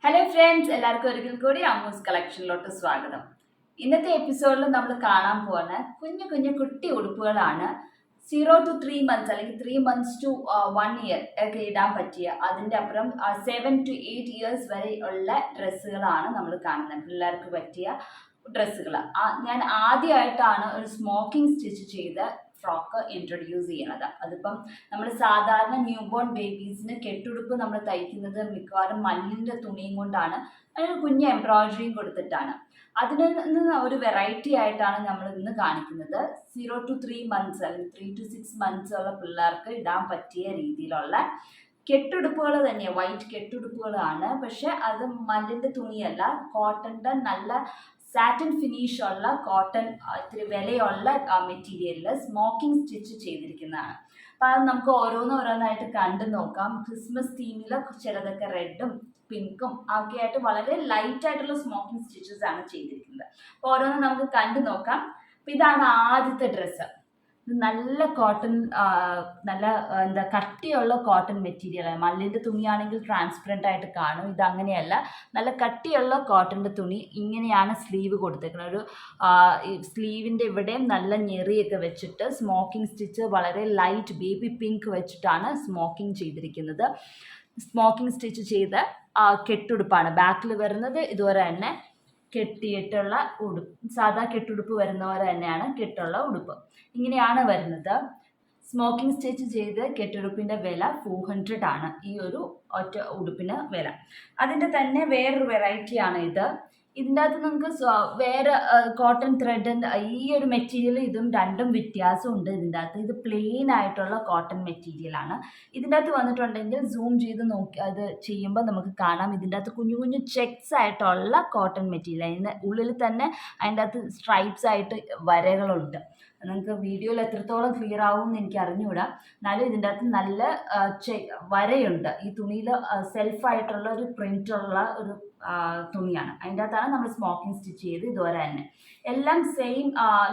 Hello friends, എല്ലാവർക്കും ഒരിക്കൽ കൂടി അമ്മൂസ് കളക്ഷനിലോട്ട് സ്വാഗതം. ഇന്നത്തെ എപ്പിസോഡിൽ നമ്മൾ കാണാൻ പോകുന്ന കുഞ്ഞു കുഞ്ഞു കുട്ടി ഉടുപ്പുകളാണ്. 0 to 3 months അല്ലെങ്കിൽ 3 months to 1 year ഒക്കെ ഇടാൻ പറ്റിയ, അതിൻ്റെ അപ്പുറം 7 to 8 years വരെ ഉള്ള ഡ്രസ്സുകളാണ് നമ്മൾ കാണുന്നത്. പിള്ളേർക്ക് പറ്റിയ ഡ്രസ്സുകൾ. ഞാൻ ആദ്യമായിട്ടാണ് ഒരു സ്മോക്കിംഗ് സ്റ്റിച്ച് ചെയ്ത ഫ്രോക്ക് ഇൻട്രൊഡ്യൂസ് ചെയ്യണത്. അതിപ്പം നമ്മൾ സാധാരണ ന്യൂ ബോൺ ബേബീസിന് കെട്ടുടുപ്പ് നമ്മൾ തയ്ക്കുന്നത് മിക്കവാറും മല്ലിൻ്റെ തുണിയും കൊണ്ടാണ്. അതിന് കുഞ്ഞ് എംബ്രോയിഡറിയും കൊടുത്തിട്ടാണ്. അതിൽ നിന്ന് ഒരു വെറൈറ്റി ആയിട്ടാണ് നമ്മൾ ഇന്ന് കാണിക്കുന്നത്. 0 to 3 months അല്ലെങ്കിൽ 3 to 6 months ഉള്ള പിള്ളേർക്ക് ഇടാൻ പറ്റിയ രീതിയിലുള്ള കെട്ടുടുപ്പുകൾ തന്നെയാണ്. വൈറ്റ് കെട്ടുടുപ്പുകളാണ്. പക്ഷെ അത് മല്ലിൻ്റെ തുണിയല്ല, കോട്ടൻ്റെ നല്ല സാറ്റിൻ ഫിനിഷ് ഉള്ള കോട്ടൺ, ഇത്തിരി വിലയുള്ള മെറ്റീരിയലിൽ സ്മോക്കിംഗ് സ്റ്റിച്ച് ചെയ്തിരിക്കുന്നതാണ്. അപ്പം അത് നമുക്ക് ഓരോന്നായിട്ട് കണ്ടു നോക്കാം. ക്രിസ്മസ് തീമിൽ ചിലതൊക്കെ റെഡും പിങ്കും ഒക്കെ ആയിട്ട് വളരെ ലൈറ്റ് ആയിട്ടുള്ള സ്മോക്കിംഗ് സ്റ്റിച്ചസ് ആണ് ചെയ്തിരിക്കുന്നത്. അപ്പോൾ ഓരോന്നും നമുക്ക് കണ്ടു നോക്കാം. അപ്പം ഇതാണ് ആദ്യത്തെ ഡ്രസ്സ്. ഇത് നല്ല കോട്ടൺ, നല്ല കട്ടിയുള്ള കോട്ടൺ മെറ്റീരിയലാണ്. മല്ലിൻ്റെ തുണിയാണെങ്കിൽ ട്രാൻസ്പെറൻ്റ് ആയിട്ട് കാണും. ഇതങ്ങനെയല്ല, നല്ല കട്ടിയുള്ള കോട്ടൻ്റെ തുണി. ഇങ്ങനെയാണ് സ്ലീവ് കൊടുത്തേക്കുന്നത്. ഒരു സ്ലീവിൻ്റെ ഇവിടെയും നല്ല ഞെറിയൊക്കെ വെച്ചിട്ട് സ്മോക്കിംഗ് സ്റ്റിച്ച് വളരെ ലൈറ്റ് ബേബി പിങ്ക് വെച്ചിട്ടാണ് സ്മോക്കിംഗ് ചെയ്തിരിക്കുന്നത്. സ്മോക്കിംഗ് സ്റ്റിച്ച് ചെയ്ത കെട്ടുടുപ്പാണ്. ബാക്കിൽ വരുന്നത് ഇതുവരെ തന്നെ കെട്ടിയിട്ടുള്ള ഉടുപ്പ്, സാധാ കെട്ടുടുപ്പ് വരുന്ന പോലെ തന്നെയാണ് കെട്ടുള്ള ഉടുപ്പ്. ഇങ്ങനെയാണ് വരുന്നത്. സ്മോക്കിംഗ് സ്റ്റിച്ച് ചെയ്ത് കെട്ടുടുപ്പിൻ്റെ വില 400 ആണ് ഈ ഒരു ഒറ്റ ഉടുപ്പിന് വില. അതിൻ്റെ തന്നെ വേറൊരു വെറൈറ്റിയാണ് ഇത്. ഇതിൻ്റെ അകത്ത് നമുക്ക് വേറെ കോട്ടൺ ത്രെഡിൻ്റെ ഈ ഒരു മെറ്റീരിയൽ ഇതും രണ്ടും വ്യത്യാസമുണ്ട്. ഇതിൻ്റെ അകത്ത് ഇത് പ്ലെയിൻ ആയിട്ടുള്ള കോട്ടൺ മെറ്റീരിയലാണ്. ഇതിൻ്റെ അകത്ത് വന്നിട്ടുണ്ടെങ്കിൽ സൂം ചെയ്ത് നോക്കി അത് ചെയ്യുമ്പോൾ നമുക്ക് കാണാം. ഇതിൻ്റെ അകത്ത് കുഞ്ഞു കുഞ്ഞു ചെക്സ് ആയിട്ടുള്ള കോട്ടൺ മെറ്റീരിയൽ. അതിൻ്റെ ഉള്ളിൽ തന്നെ അതിൻ്റെ അകത്ത് സ്ട്രൈപ്സ് ആയിട്ട് വരകളുണ്ട്. നിങ്ങൾക്ക് വീഡിയോയിൽ എത്രത്തോളം ക്ലിയർ ആവുമെന്ന് എനിക്ക് അറിഞ്ഞുകൂടാ. എന്നാലും ഇതിൻ്റെ അകത്ത് നല്ല വരയുണ്ട്. ഈ തുണിയിൽ സെൽഫായിട്ടുള്ള ഒരു പ്രിൻ്റുള്ള ഒരു തുണിയാണ്. അതിൻ്റെ അകത്താണ് നമ്മൾ സ്മോക്കിംഗ് സ്റ്റിച്ച് ചെയ്ത് ഇതുവരെ തന്നെ. എല്ലാം സെയിം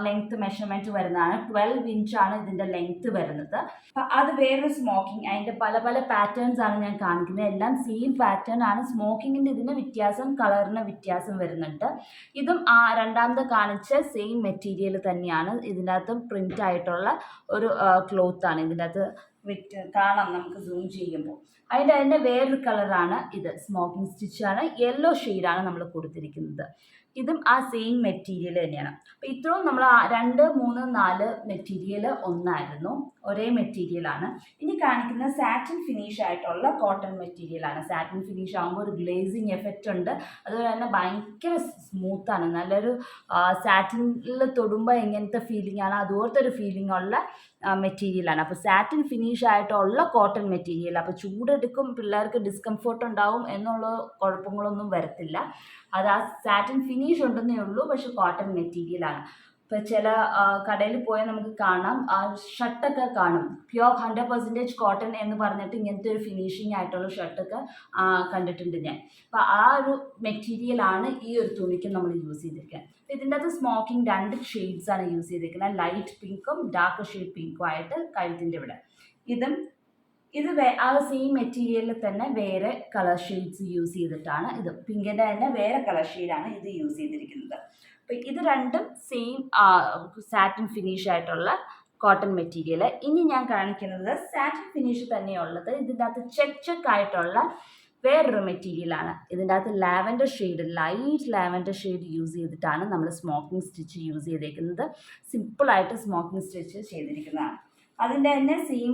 ലെങ്ത് മെഷർമെൻറ്റ് വരുന്നതാണ്. 12 ഇഞ്ചാണ് ഇതിൻ്റെ ലെങ്ത്ത് വരുന്നത്. അപ്പം അത് വേറൊരു സ്മോക്കിംഗ്. അതിൻ്റെ പല പല പാറ്റേൺസ് ആണ് ഞാൻ കാണിക്കുന്നത്. എല്ലാം സെയിം പാറ്റേൺ ആണ്. സ്മോക്കിങ്ങിൻ്റെ ഇതിന് വ്യത്യാസം, കളറിന് വ്യത്യാസം വരുന്നുണ്ട്. ഇതും രണ്ടാമത് കാണിച്ച സെയിം മെറ്റീരിയൽ തന്നെയാണ്. ഇതിൻ്റെ അകത്തും പ്രിൻ്റ് ആയിട്ടുള്ള ഒരു ക്ലോത്താണ്. ഇതിൻ്റെ അകത്ത് കാണാം നമുക്ക് സൂം ചെയ്യുമ്പോൾ. അതിൻ്റെ വേറൊരു കളറാണ് ഇത്. സ്മോക്കിംഗ് സ്റ്റിച്ചാണ്. യെല്ലോ ഷെയ്ഡാണ് നമ്മൾ കൊടുത്തിരിക്കുന്നത്. ഇതും ആ സെയിം മെറ്റീരിയൽ തന്നെയാണ്. അപ്പോൾ ഇത്രയും നമ്മൾ 2, 3, 4 മെറ്റീരിയൽ ഒന്നായിരുന്നു, ഒരേ മെറ്റീരിയലാണ്. ഇനി കാണിക്കുന്ന സാറ്റിൻ ഫിനിഷ് ആയിട്ടുള്ള കോട്ടൺ മെറ്റീരിയലാണ്. സാറ്റിൻ ഫിനിഷ് ആകുമ്പോൾ ഒരു ഗ്ലേസിങ് എഫക്റ്റ് ഉണ്ട്. അതുപോലെ തന്നെ ഭയങ്കര സ്മൂത്താണ്. നല്ലൊരു സാറ്റിനിൽ തൊടുമ്പോൾ എങ്ങനത്തെ ഫീലിംഗ് ആണ് അതുപോലത്തെ ഒരു ഫീലിംഗ് ഉള്ള മെറ്റീരിയലാണ്. അപ്പോൾ സാറ്റിൻ ഫിനിഷ് ആയിട്ടുള്ള കോട്ടൺ മെറ്റീരിയൽ. അപ്പോൾ ചൂടെടുക്കും, പിള്ളേർക്ക് ഡിസ്കംഫോർട്ട് ഉണ്ടാവും എന്നുള്ള കുഴപ്പങ്ങളൊന്നും വരത്തില്ല. അത് ആ സാറ്റിൻ ഫിനിഷ് ഉണ്ടെന്നേ ഉള്ളൂ, പക്ഷെ കോട്ടൺ മെറ്റീരിയലാണ്. ഇപ്പോൾ ചില കടയിൽ പോയാൽ നമുക്ക് കാണാം, ആ ഷർട്ടൊക്കെ കാണും, പ്യുവർ 100% കോട്ടൺ എന്ന് പറഞ്ഞിട്ട് ഇങ്ങനത്തെ ഒരു ഫിനിഷിങ് ആയിട്ടുള്ള ഷർട്ടൊക്കെ കണ്ടിട്ടുണ്ട് ഞാൻ. അപ്പോൾ ആ ഒരു മെറ്റീരിയലാണ് ഈ ഒരു തുണിക്ക് നമ്മൾ യൂസ് ചെയ്തിരിക്കുന്നത്. ഇതിൻ്റെ അകത്ത് സ്മോക്കിംഗ് 2 ഷെയ്ഡ്സാണ് യൂസ് ചെയ്തിരിക്കുന്നത്. ലൈറ്റ് പിങ്കും ഡാർക്ക് ഷെയ്ഡ് പിങ്കും ആയിട്ട് കഴുത്തിൻ്റെ ഇവിടെ. ഇത് ആ സെയിം മെറ്റീരിയലിൽ തന്നെ വേറെ കളർ ഷെയ്ഡ്സ് യൂസ് ചെയ്തിട്ടാണ്. ഇത് പിങ്കിൻ്റെ തന്നെ വേറെ കളർ ഷെയ്ഡാണ് ഇത് യൂസ് ചെയ്തിരിക്കുന്നത്. അപ്പോൾ ഇത് രണ്ടും സെയിം സാറ്റിൻ ഫിനിഷ് ആയിട്ടുള്ള കോട്ടൺ മെറ്റീരിയൽ. ഇനി ഞാൻ കാണിക്കുന്നത് സാറ്റിൻ ഫിനിഷ് തന്നെയുള്ളത്. ഇതിൻ്റെ അകത്ത് ചെക്ക് ആയിട്ടുള്ള വേറൊരു മെറ്റീരിയലാണ്. ഇതിൻ്റെ അകത്ത് lavender shade, light lavender shade use ചെയ്തിട്ടാണ് നമ്മൾ സ്മോക്കിംഗ് സ്റ്റിച്ച് യൂസ് ചെയ്തേക്കുന്നത്. സിമ്പിളായിട്ട് സ്മോക്കിംഗ് സ്റ്റിച്ച് ചെയ്തിരിക്കുന്നതാണ്. അതിൻ്റെ തന്നെ സെയിം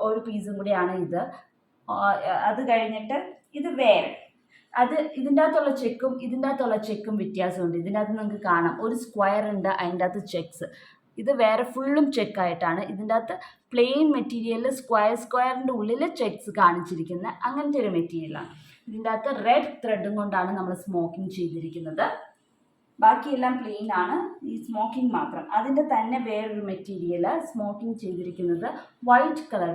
ഒരു പീസും കൂടിയാണ് ഇത്. അത് കഴിഞ്ഞിട്ട് ഇത് വേറെ. ഇതിൻ്റെ അകത്തുള്ള ചെക്കും ഇതിൻ്റെ അകത്തുള്ള ചെക്കും വ്യത്യാസമുണ്ട്. ഇതിൻ്റെ അകത്ത് നിങ്ങൾക്ക് കാണാം ഒരു സ്ക്വയർ ഉണ്ട്, അതിൻ്റെ അകത്ത് ചെക്സ്. ഇത് വേറെ ഫുള്ളും ചെക്കായിട്ടാണ്. ഇതിൻ്റെ അകത്ത് പ്ലെയിൻ മെറ്റീരിയലിൽ സ്ക്വയറിൻ്റെ ഉള്ളിൽ ചെക്സ് കാണിച്ചിരിക്കുന്ന അങ്ങനത്തെ ഒരു മെറ്റീരിയലാണ്. ഇതിൻ്റെ അകത്ത് റെഡ് ത്രെഡും കൊണ്ടാണ് നമ്മൾ സ്മോക്കിംഗ് ചെയ്തിരിക്കുന്നത്. ബാക്കിയെല്ലാം പ്ലെയിൻ ആണ്. ഈ സ്മോക്കിംഗ് മാത്രം. അതിൻ്റെ തന്നെ വേറൊരു മെറ്റീരിയൽ സ്മോക്കിംഗ് ചെയ്തിരിക്കുന്നത് വൈറ്റ് കളർ,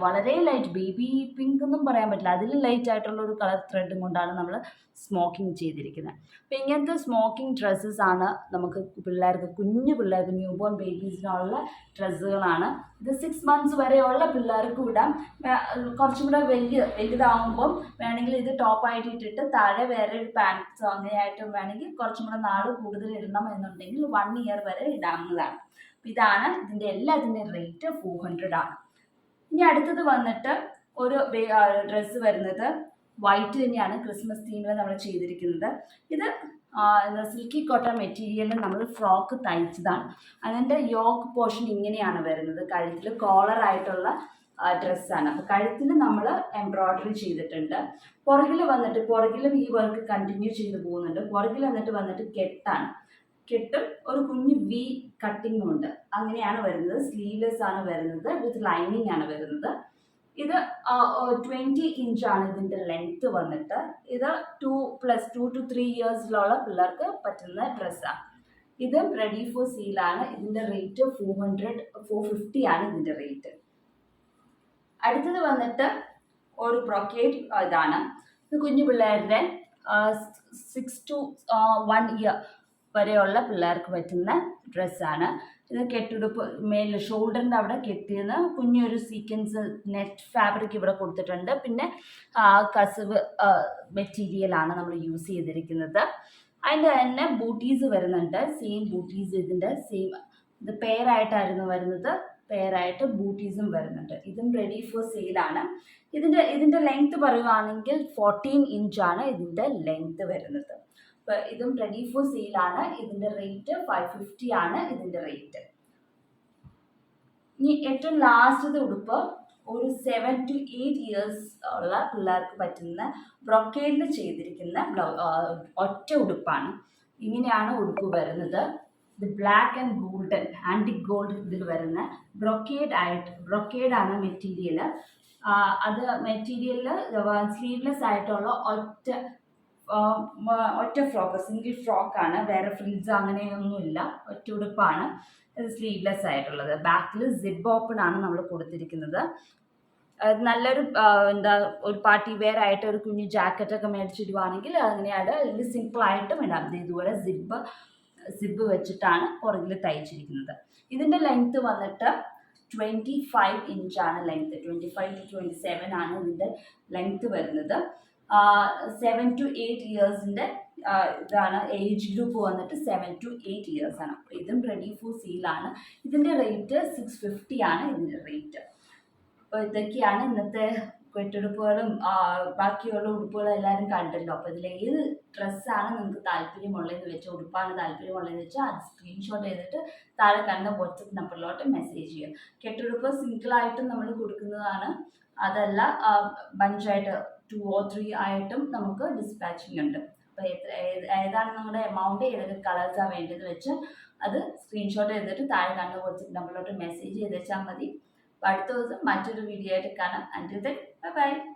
വളരെ ലൈറ്റ് ബേബി പിങ്ക് എന്നും പറയാൻ പറ്റില്ല, അതിൽ ലൈറ്റ് ആയിട്ടുള്ള ഒരു കളർ ത്രെഡും കൊണ്ടാണ് നമ്മൾ സ്മോക്കിംഗ് ചെയ്തിരിക്കുന്നത്. അപ്പോൾ ഇങ്ങനത്തെ സ്മോക്കിംഗ് ഡ്രസ്സസ് ആണ് നമുക്ക് പിള്ളേർക്ക്, കുഞ്ഞു പിള്ളേർക്ക്, ന്യൂ ബോൺ ബേബീസിനുള്ള ഡ്രസ്സുകളാണ്. ഇത് 6 months വരെയുള്ള പിള്ളേർക്ക് ഇടാം. കുറച്ചും കൂടെ വലുതാകുമ്പം വേണമെങ്കിൽ ഇത് ടോപ്പായിട്ട് ഇട്ടിട്ട് താഴെ വേറെ ഒരു പാൻറ്റ്സോ അങ്ങനെയായിട്ടും വേണമെങ്കിൽ കുറച്ചും കൂടെ നാൾ കൂടുതൽ ഇടണം എന്നുണ്ടെങ്കിൽ 1 year വരെ ഇടാവുന്നതാണ്. ഇതാണ് ഇതിൻ്റെ എല്ലാത്തിൻ്റെയും റേറ്റ് 400 ആണ്. ഇനി അടുത്തത് വന്നിട്ട് ഒരു ഡ്രസ്സ് വരുന്നത് വൈറ്റ് തന്നെയാണ്, ക്രിസ്മസ് തീമിൽ നമ്മൾ ചെയ്തിരിക്കുന്നത്. ഇത് സിൽക്കി കോട്ടൺ മെറ്റീരിയലിൽ നമ്മൾ ഫ്രോക്ക് തയ്ച്ചതാണ്. അതിൻ്റെ യോക്ക് പോർഷൻ ഇങ്ങനെയാണ് വരുന്നത്. കഴുത്തിൽ കോളറായിട്ടുള്ള ഡ്രസ്സാണ്. അപ്പോൾ കഴുത്തിൽ നമ്മൾ എംബ്രോയിഡറി ചെയ്തിട്ടുണ്ട്. പുറകിലും ഈ വർക്ക് കണ്ടിന്യൂ ചെയ്ത് പോകുന്നുണ്ട്. പുറകിൽ വന്നിട്ട് കെട്ടാണ്. കെട്ടും ഒരു കുഞ്ഞ് വി കട്ടിങ്ങും ഉണ്ട്. അങ്ങനെയാണ് വരുന്നത്. സ്ലീവ്ലെസ് ആണ് വരുന്നത്, വിത്ത് ലൈനിങ് ആണ് വരുന്നത്. ഇത് 20 ഇഞ്ചാണ് ഇതിൻ്റെ ലെങ്ത്ത് വന്നിട്ട്. ഇത് 2 to 3 yearsലുള്ള പിള്ളേർക്ക് പറ്റുന്ന ഡ്രസ്സാണ്. ഇത് റെഡി ഫോർ സെയിലാണ്. ഇതിൻ്റെ റേറ്റ് 450 ആണ് ഇതിൻ്റെ റേറ്റ്. അടുത്തത് വന്നിട്ട് ഒരു ബ്രൊക്കേഡ് ഇതാണ്. ഇത് കുഞ്ഞു പിള്ളേരുടെ 6 to 1 year വരെയുള്ള പിള്ളേർക്ക് പറ്റുന്ന ഡ്രസ്സാണ്. ഇത് കെട്ടുടുപ്പ് മേലിൽ ഷോൾഡറിൻ്റെ അവിടെ കെട്ടിയെന്ന് കുഞ്ഞൊരു സീക്വൻസ് നെറ്റ് ഫാബ്രിക് ഇവിടെ കൊടുത്തിട്ടുണ്ട്. പിന്നെ കസവ് മെറ്റീരിയലാണ് നമ്മൾ യൂസ് ചെയ്തിരിക്കുന്നത്. അതിൻ്റെ തന്നെ ബൂട്ടീസ് വരുന്നുണ്ട്. സെയിം ബൂട്ടീസ് ഇതിൻ്റെ ഇത് പെയറായിട്ടായിരുന്നു വരുന്നത്. പെയറായിട്ട് ബൂട്ടീസും വരുന്നുണ്ട്. ഇതും റെഡി ഫോർ സെയിലാണ്. ഇതിൻ്റെ ലെങ്ത്ത് പറയുകയാണെങ്കിൽ 14 ഇഞ്ചാണ് ഇതിൻ്റെ ലെങ്ത്ത് വരുന്നത്. അപ്പോൾ ഇതും റെഡി ഫോർ സെയിലാണ്. ഇതിൻ്റെ റേറ്റ് 550 ആണ് ഇതിൻ്റെ റേറ്റ്. ഇനി ഏറ്റവും ലാസ്റ്റത്തെ ഉടുപ്പ് ഒരു 7 to 8 years ഉള്ള പിള്ളേർക്ക് പറ്റുന്ന ബ്രൊക്കേഡിൽ ചെയ്തിരിക്കുന്ന ഒറ്റ ഉടുപ്പാണ്. ഇങ്ങനെയാണ് ഉടുപ്പ് വരുന്നത്. ഇത് black and golden, antique gold ഇതിൽ വരുന്ന ബ്രൊക്കേഡാണ് മെറ്റീരിയൽ. അത് മെറ്റീരിയലിൽ സ്ലീവ്ലെസ് ആയിട്ടുള്ള ഒറ്റ ഫ്രോക്ക്, സിംഗിൾ ഫ്രോക്കാണ്. വേറെ ഫ്രിൽസ് അങ്ങനെയൊന്നുമില്ല, ഒറ്റ ഉടുപ്പാണ്. ഇത് സ്ലീവ്ലെസ് ആയിട്ടുള്ളത്. ബാക്കിൽ സിബ് ഓപ്പൺ ആണ് നമ്മൾ കൊടുത്തിരിക്കുന്നത്. നല്ലൊരു ഒരു പാർട്ടി വെയർ ആയിട്ട് ഒരു കുഞ്ഞു ജാക്കറ്റൊക്കെ മേടിച്ചിടുവാണെങ്കിൽ അങ്ങനെയാണ്. അല്ലെങ്കിൽ സിമ്പിളായിട്ടും ഇടാം. ഇതുപോലെ സിബ് വെച്ചിട്ടാണ് പുറകിൽ തയ്ച്ചിരിക്കുന്നത്. ഇതിൻ്റെ ലെങ്ത്ത് വന്നിട്ട് 25 ഇഞ്ചാണ് ലെങ്ത്ത്. 25 to 27 ആണ് ഇതിൻ്റെ ലെങ്ത്ത് വരുന്നത്. 7 to 8 ഇയേഴ്സിൻ്റെ ഇതാണ് ഏജ് ഗ്രൂപ്പ് വന്നിട്ട്. 7 to 8 years ആണ്. ഇതും റെഡി ഫോർ സെയിലാണ്. ഇതിൻ്റെ റേറ്റ് 650 ആണ് ഇതിൻ്റെ റേറ്റ്. അപ്പോൾ ഇതൊക്കെയാണ് ഇന്നത്തെ കെട്ടുടുപ്പുകളും ബാക്കിയുള്ള ഉടുപ്പുകളും എല്ലാവരും കണ്ടല്ലോ. അപ്പോൾ ഇതിൽ ഏത് ഡ്രസ്സാണ് നിങ്ങൾക്ക് താല്പര്യമുള്ളതെന്ന് വെച്ചാൽ, ഉടുപ്പാണ് താല്പര്യമുള്ളതെന്ന് വെച്ചാൽ അത് സ്ക്രീൻഷോട്ട് ചെയ്തിട്ട് താഴെ കണ്ട വാട്സപ്പ് നമ്പറിലോട്ട് മെസ്സേജ് ചെയ്യുക. കെട്ടുടുപ്പ് സിംഗിളായിട്ടും നമ്മൾ കൊടുക്കുന്നതാണ്. അതല്ല ബഞ്ചായിട്ട് 2 or 3 ആയിട്ടും നമുക്ക് ഡിസ്പാച്ചിങ് ഉണ്ട്. അപ്പോൾ ഏതാണ് നിങ്ങളുടെ എമൗണ്ട്, ഏതൊക്കെ കളേഴ്സാണ് വേണ്ടതെന്ന് വെച്ചാൽ അത് സ്ക്രീൻഷോട്ട് ചെയ്തിട്ട് താഴെ കണ്ട വാട്സപ്പ് നമ്പറിലോട്ട് മെസ്സേജ് ചെയ്ത് വെച്ചാൽ മതി. അടുത്ത ദിവസം മറ്റൊരു വീഡിയോ ആയിട്ട് കാണാം. Until then, bye bye.